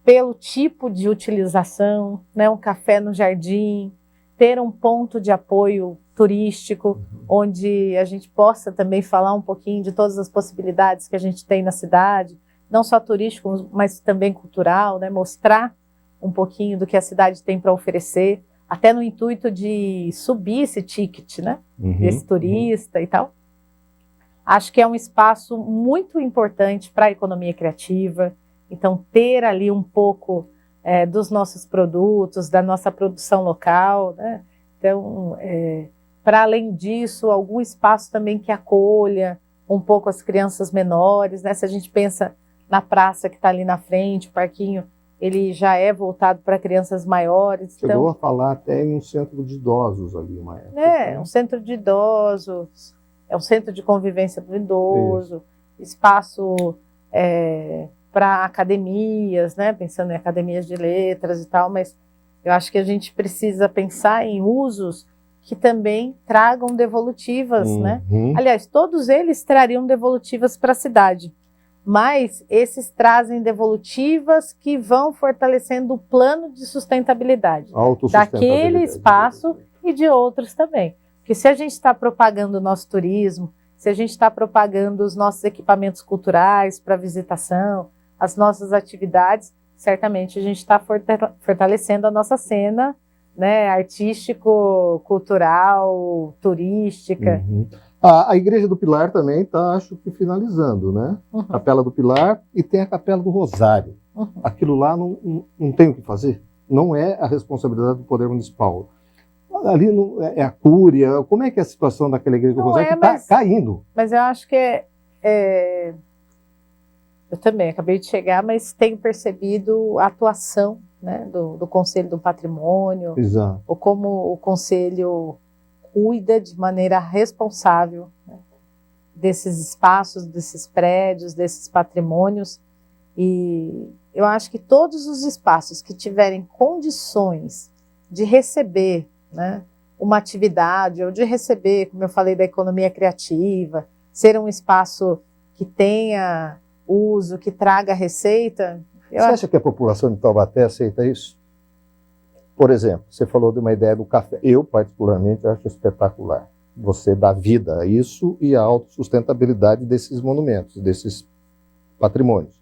pelo tipo de utilização, né? Um café no jardim, ter um ponto de apoio turístico, onde a gente possa também falar um pouquinho de todas as possibilidades que a gente tem na cidade, não só turístico, mas também cultural, né? Mostrar um pouquinho do que a cidade tem para oferecer, até no intuito de subir esse ticket, né, desse turista e tal. Acho que é um espaço muito importante para a economia criativa, então ter ali um pouco dos nossos produtos, da nossa produção local, né? Então, para além disso, algum espaço também que acolha um pouco as crianças menores, né? Se a gente pensa na praça que está ali na frente, o parquinho, ele já é voltado para crianças maiores. Chegou a falar até em um centro de idosos ali, uma época. Um centro de idosos, um centro de convivência do idoso, espaço para academias, né? Pensando em academias de letras e tal, mas eu acho que a gente precisa pensar em usos que também tragam devolutivas, né? Uhum. Aliás, todos eles trariam devolutivas para a cidade, mas esses trazem devolutivas que vão fortalecendo o plano de sustentabilidade daquele espaço e de outros também. Porque se a gente está propagando o nosso turismo, se a gente está propagando os nossos equipamentos culturais para visitação, as nossas atividades, certamente a gente está fortalecendo a nossa cena, né, artístico, cultural, turística. Uhum. A Igreja do Pilar também está, acho que, finalizando, né? Uhum. Capela do Pilar e tem a Capela do Rosário. Uhum. Aquilo lá não tem o que fazer. Não é a responsabilidade do Poder Municipal. Ali é a Cúria. Como é que é a situação daquela Igreja do Rosário que está caindo? Mas eu acho que eu também acabei de chegar, mas tenho percebido a atuação, né, do Conselho do Patrimônio, exato, ou como o Conselho cuida de maneira responsável, né, desses espaços, desses prédios, desses patrimônios. E eu acho que todos os espaços que tiverem condições de receber, né, uma atividade, ou de receber, como eu falei, da economia criativa, ser um espaço que tenha uso, que traga receita. Você acha que a população de Taubaté aceita isso? Por exemplo, você falou de uma ideia do café. Eu, particularmente, acho espetacular. Você dá vida a isso e a autossustentabilidade desses monumentos, desses patrimônios.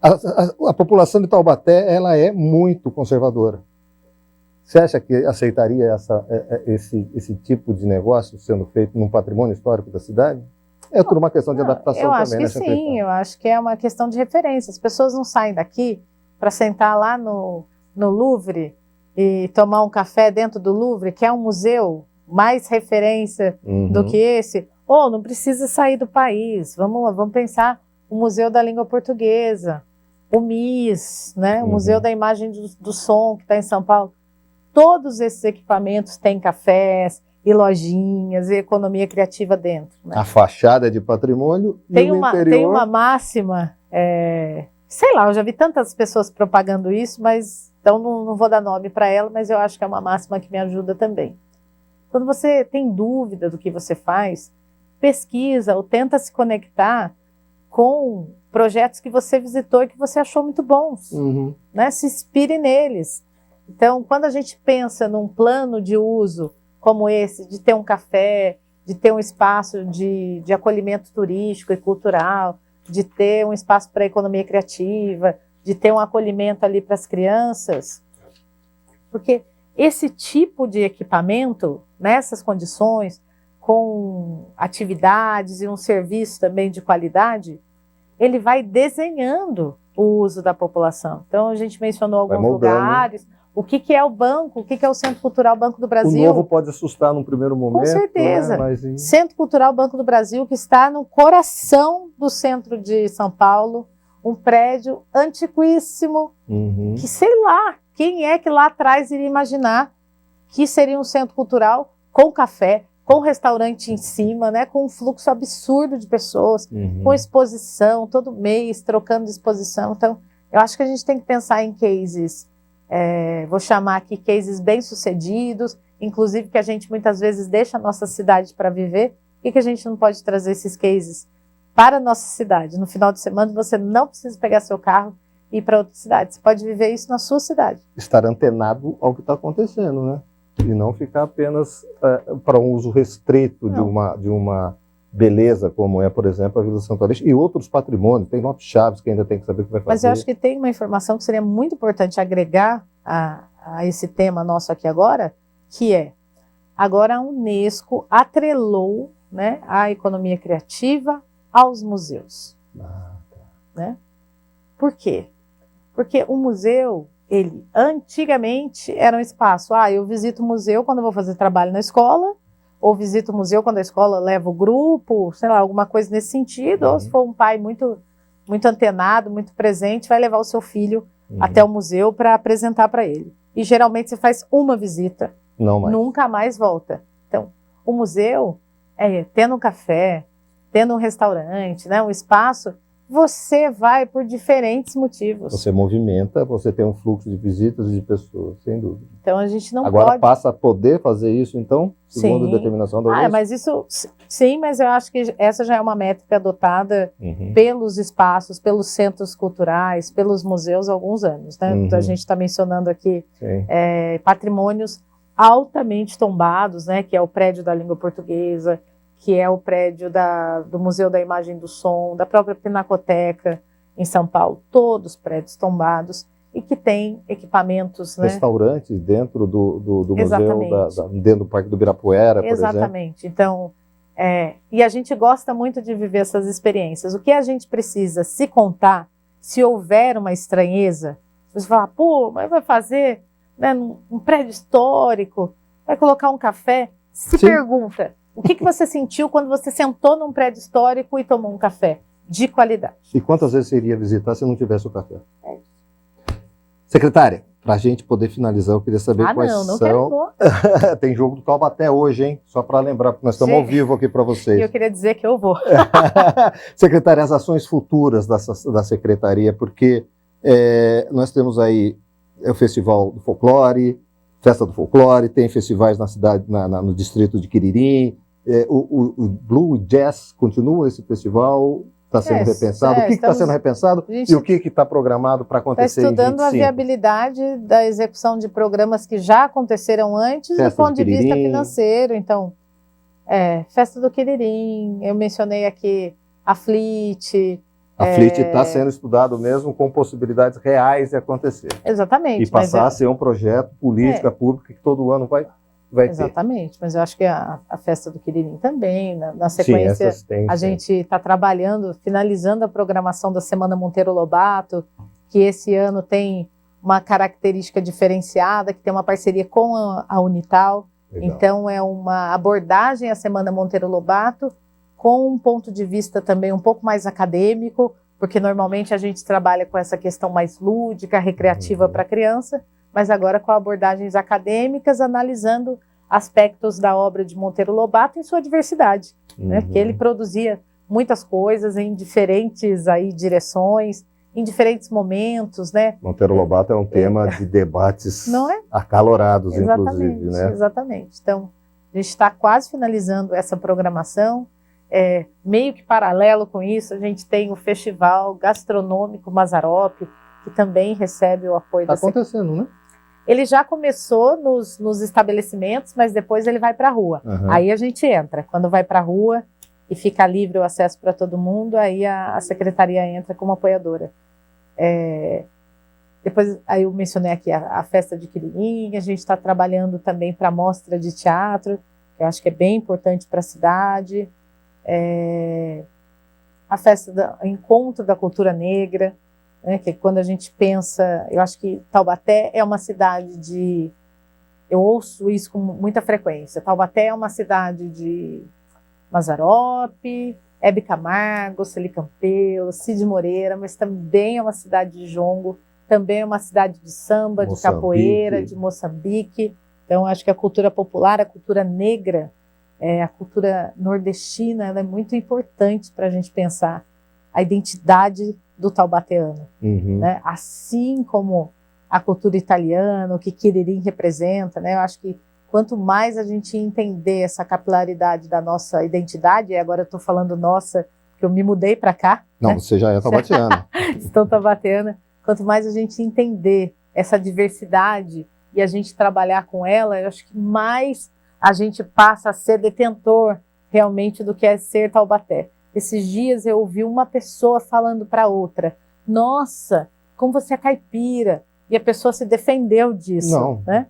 A população de Taubaté, ela é muito conservadora. Você acha que aceitaria esse tipo de negócio sendo feito num patrimônio histórico da cidade? É tudo uma questão de adaptação também. Eu acho que sim, eu acho que é uma questão de referência. As pessoas não saem daqui para sentar lá no Louvre e tomar um café dentro do Louvre, que é um museu mais referência do que esse. Ou não precisa sair do país. Vamos pensar o Museu da Língua Portuguesa, o MIS, né? O Museu da Imagem do Som, que está em São Paulo. Todos esses equipamentos têm cafés e lojinhas e economia criativa dentro, né? A fachada de patrimônio e o interior... Tem uma máxima, sei lá, eu já vi tantas pessoas propagando isso, mas então não vou dar nome para ela, mas eu acho que é uma máxima que me ajuda também. Quando você tem dúvida do que você faz, pesquisa ou tenta se conectar com projetos que você visitou e que você achou muito bons, né? Se inspire neles. Então, quando a gente pensa num plano de uso como esse, de ter um café, de ter um espaço de acolhimento turístico e cultural, de ter um espaço para a economia criativa, de ter um acolhimento ali para as crianças, porque esse tipo de equipamento, nessas condições, com atividades e um serviço também de qualidade, ele vai desenhando o uso da população. Então, a gente mencionou alguns lugares. O que é o banco? O que é o Centro Cultural Banco do Brasil? O novo pode assustar num primeiro momento. Com certeza. Né? Mas... Centro Cultural Banco do Brasil, que está no coração do centro de São Paulo, um prédio antiquíssimo, que sei lá, quem é que lá atrás iria imaginar que seria um centro cultural com café, com restaurante em cima, né, com um fluxo absurdo de pessoas, com exposição, todo mês, trocando de exposição. Então, eu acho que a gente tem que pensar em cases... vou chamar aqui cases bem-sucedidos, inclusive que a gente muitas vezes deixa a nossa cidade para viver, e que a gente não pode trazer esses cases para a nossa cidade. No final de semana você não precisa pegar seu carro e ir para outra cidade, você pode viver isso na sua cidade. Estar antenado ao que está acontecendo, né? E não ficar apenas para um uso restrito de uma beleza, como é, por exemplo, a Vila Santo Aleixo, e outros patrimônios, tem Lopes Chaves que ainda tem que saber o que vai fazer. Mas eu acho que tem uma informação que seria muito importante agregar a esse tema nosso aqui agora, que é, agora a Unesco atrelou, né, a economia criativa aos museus. Né? Por quê? Porque o museu, ele antigamente era um espaço, eu visito o museu quando eu vou fazer trabalho na escola, ou visito o museu quando a escola leva o grupo, sei lá, alguma coisa nesse sentido, ou se for um pai muito, muito antenado, muito presente, vai levar o seu filho até o museu para apresentar para ele. E geralmente você faz uma visita, nunca mais volta. Então, o museu, tendo um café, tendo um restaurante, né, um espaço você vai por diferentes motivos. Você movimenta, você tem um fluxo de visitas e de pessoas, sem dúvida. Então a gente não Agora pode... passa a poder fazer isso, então, segundo a determinação da Unesco? Mas isso, sim, mas eu acho que essa já é uma métrica adotada pelos espaços, pelos centros culturais, pelos museus há alguns anos, né? Então, a gente está mencionando aqui patrimônios altamente tombados, né? Que é o prédio da língua portuguesa, que é o prédio do Museu da Imagem do Som, da própria Pinacoteca em São Paulo, todos prédios tombados e que tem equipamentos, né? Restaurantes dentro do museu, dentro do Parque do Ibirapuera, por exemplo. Exatamente. Então, e a gente gosta muito de viver essas experiências. O que a gente precisa se contar, se houver uma estranheza, você fala, pô, mas vai fazer, né, um prédio histórico, vai colocar um café, se pergunta, o que você sentiu quando você sentou num prédio histórico e tomou um café de qualidade? E quantas vezes você iria visitar se não tivesse o café? Secretária, para a gente poder finalizar, eu queria saber quais não são... Tem jogo do Taubaté hoje, hein? Só para lembrar, porque nós estamos ao vivo aqui para vocês. E eu queria dizer que eu vou. Secretária, as ações futuras da Secretaria, porque nós temos aí o Festival do Folclore, Festa do Folclore, tem festivais na cidade, no distrito de Quiririm, o Blue Jazz continua esse festival, está sendo repensado. O que está sendo repensado e o que está programado para acontecer em 25? Está estudando a viabilidade da execução de programas que já aconteceram antes do ponto de vista financeiro. Então, Festa do Quiririm, eu mencionei aqui a FLIT. A FLIT está sendo estudado mesmo com possibilidades reais de acontecer. Exatamente. E passar a ser um projeto política pública que todo ano vai Exatamente, ter. Mas eu acho que a Festa do Quiririm também, na sequência, a gente está trabalhando, finalizando a programação da Semana Monteiro Lobato, que esse ano tem uma característica diferenciada, que tem uma parceria com a Unital. Legal. Então é uma abordagem à Semana Monteiro Lobato com um ponto de vista também um pouco mais acadêmico, porque normalmente a gente trabalha com essa questão mais lúdica, recreativa para a criança, mas agora com abordagens acadêmicas, analisando aspectos da obra de Monteiro Lobato em sua diversidade, né? Porque ele produzia muitas coisas em diferentes direções, em diferentes momentos, né? Monteiro Lobato é um tema de debates acalorados, inclusive, né? Exatamente. Então, a gente está quase finalizando essa programação. Meio que paralelo com isso, a gente tem o Festival Gastronômico Mazzaropi, que também recebe o apoio da Secretaria. Está acontecendo, né? Ele já começou nos estabelecimentos, mas depois ele vai para a rua. Aí a gente entra. Quando vai para a rua e fica livre o acesso para todo mundo, aí a Secretaria entra como apoiadora. Depois, aí eu mencionei aqui a Festa de Quiririm, a gente está trabalhando também para a mostra de teatro, que eu acho que é bem importante para a cidade. A festa do Encontro da Cultura Negra, né, que quando a gente pensa, eu acho que Taubaté é uma cidade eu ouço isso com muita frequência, Taubaté é uma cidade de Mazzaropi, Hebe Camargo, Celi Campelo, Cid Moreira, mas também é uma cidade de jongo, também é uma cidade de samba, de capoeira, de Moçambique. Então acho que a cultura popular, a cultura negra, a cultura nordestina, ela é muito importante para a gente pensar a identidade do taubateano, né? Assim como a cultura italiana, o que Quiririm representa, né? Eu acho que quanto mais a gente entender essa capilaridade da nossa identidade, e agora eu estou falando nossa, porque eu me mudei para cá. Não, né? Você já é taubateana. Estou taubateana. Quanto mais a gente entender essa diversidade e a gente trabalhar com ela, eu acho que mais a gente passa a ser detentor realmente do que é ser Taubaté. Esses dias eu ouvi uma pessoa falando para outra, nossa, como você é caipira, e a pessoa se defendeu disso. Não. Né?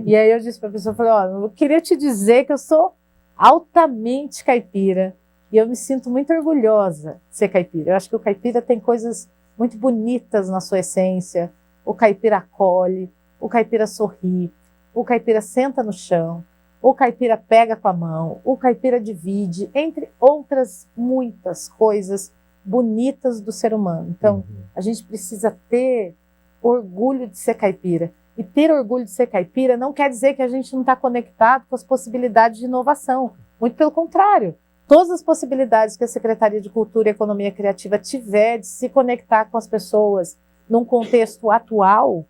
E aí eu disse para a pessoa, eu queria te dizer que eu sou altamente caipira, e eu me sinto muito orgulhosa de ser caipira. Eu acho que o caipira tem coisas muito bonitas na sua essência, o caipira acolhe, o caipira sorri, o caipira senta no chão, o caipira pega com a mão, o caipira divide, entre outras muitas coisas bonitas do ser humano. Então, a gente precisa ter orgulho de ser caipira. E ter orgulho de ser caipira não quer dizer que a gente não está conectado com as possibilidades de inovação. Muito pelo contrário. todas as possibilidades que a Secretaria de Cultura e Economia Criativa tiver de se conectar com as pessoas num contexto atual,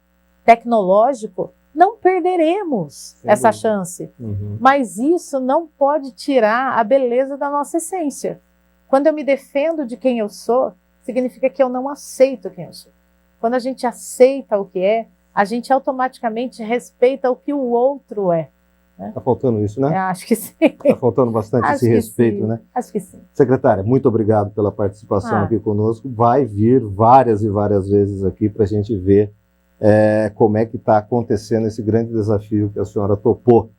tecnológico, não perderemos essa chance. Mas isso não pode tirar a beleza da nossa essência. Quando eu me defendo de quem eu sou, significa que eu não aceito quem eu sou. Quando a gente aceita o que é, a gente automaticamente respeita o que o outro é. Está faltando isso, né? Acho que sim. Está faltando bastante esse respeito, sim. né? Acho que sim. Secretária, muito obrigado pela participação aqui conosco. Vai vir várias e várias vezes aqui para a gente ver como é que está acontecendo esse grande desafio que a senhora topou.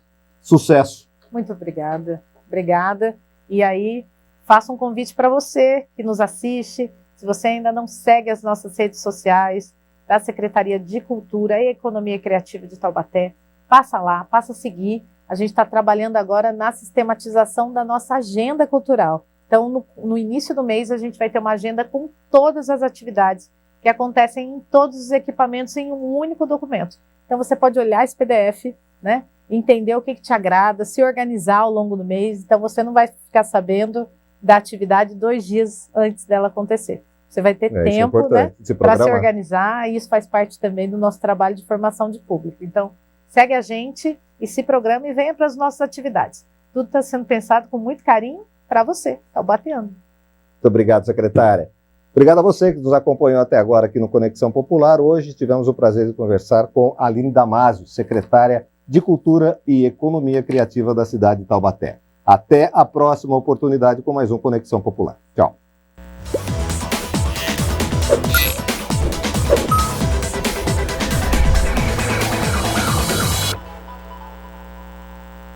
Sucesso! Muito obrigada. Obrigada. E aí, faço um convite para você que nos assiste. Se você ainda não segue as nossas redes sociais da Secretaria de Cultura e Economia Criativa de Taubaté, passa lá, passa a seguir. A gente está trabalhando agora na sistematização da nossa agenda cultural. Então, no início do mês, a gente vai ter uma agenda com todas as atividades que acontecem em todos os equipamentos em um único documento. Então, você pode olhar esse PDF, né, entender o que te agrada, se organizar ao longo do mês. Então, você não vai ficar sabendo da atividade 2 dias antes dela acontecer. Você vai ter tempo, né, para se organizar, e isso faz parte também do nosso trabalho de formação de público. Então, segue a gente e se programa e venha para as nossas atividades. Tudo está sendo pensado com muito carinho para você, taubateano. Muito obrigado, secretária. Obrigado a você que nos acompanhou até agora aqui no Conexão Popular. Hoje tivemos o prazer de conversar com Aline Damasio, secretária de Cultura e Economia Criativa da cidade de Taubaté. Até a próxima oportunidade com mais um Conexão Popular. Tchau.